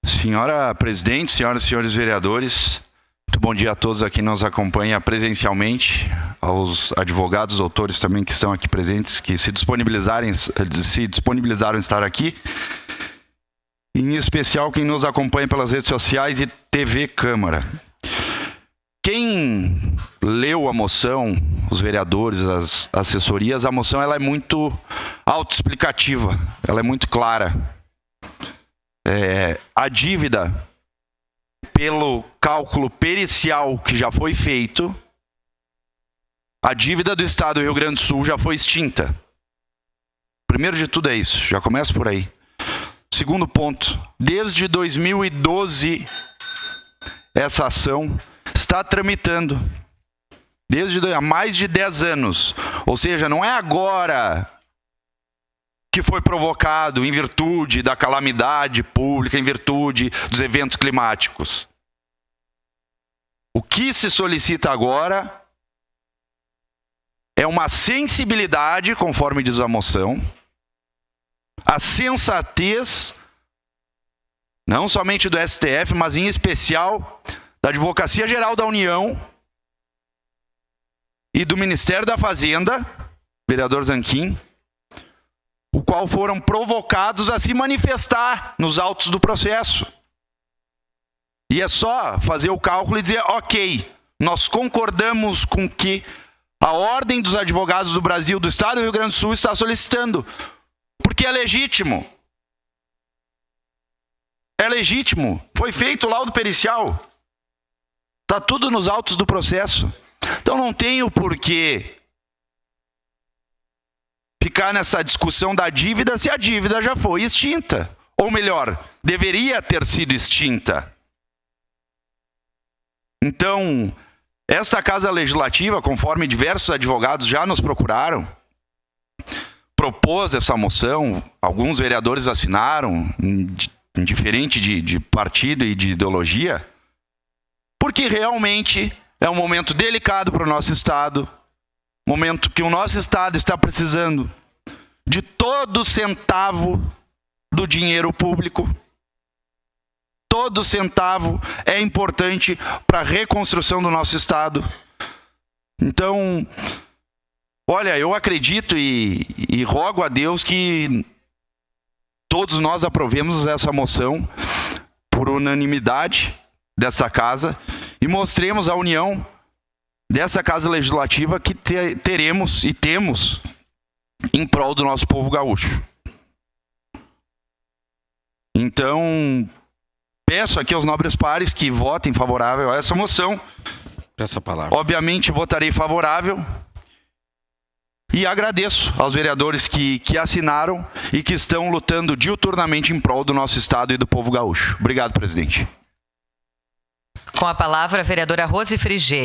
Senhora presidente, senhoras e senhores vereadores, muito bom dia a todos aqui que nos acompanham presencialmente, aos advogados, doutores também que estão aqui presentes, que se disponibilizaram a estar aqui, em especial quem nos acompanha pelas redes sociais e TV Câmara. Quem leu a moção, os vereadores, as assessorias, a moção ela é muito autoexplicativa, ela é muito clara. A dívida, pelo cálculo pericial que já foi feito, a dívida do Estado do Rio Grande do Sul já foi extinta. Primeiro de tudo é isso, já começa por aí. Segundo ponto, desde 2012, essa ação está tramitando. Há mais de 10 anos. Ou seja, não é agora que foi provocado em virtude da calamidade pública, em virtude dos eventos climáticos. O que se solicita agora é uma sensibilidade, conforme diz a moção, a sensatez, não somente do STF, mas em especial da Advocacia Geral da União e do Ministério da Fazenda, vereador Zanquim, o qual foram provocados a se manifestar nos autos do processo. E é só fazer o cálculo e dizer, ok, nós concordamos com que a Ordem dos Advogados do Brasil, do Estado do Rio Grande do Sul, está solicitando, porque é legítimo. É legítimo. Foi feito o laudo pericial. Está tudo nos autos do processo. Então não tem o porquê ficar nessa discussão da dívida se a dívida já foi extinta. Ou melhor, deveria ter sido extinta. Então, esta Casa Legislativa, conforme diversos advogados já nos procuraram, propôs essa moção, alguns vereadores assinaram, indiferente de partido e de ideologia, porque realmente é um momento delicado para o nosso Estado, momento que o nosso Estado está precisando de todo centavo do dinheiro público. Todo centavo é importante para a reconstrução do nosso Estado. Então, olha, eu acredito e rogo a Deus que todos nós aprovemos essa moção por unanimidade dessa casa e mostremos a união dessa Casa Legislativa que teremos e temos em prol do nosso povo gaúcho. Então, peço aqui aos nobres pares que votem favorável a essa moção. Peço a palavra. Obviamente votarei favorável e agradeço aos vereadores que assinaram e que estão lutando diuturnamente em prol do nosso Estado e do povo gaúcho. Obrigado, presidente. Com a palavra, a vereadora Rose Frigê.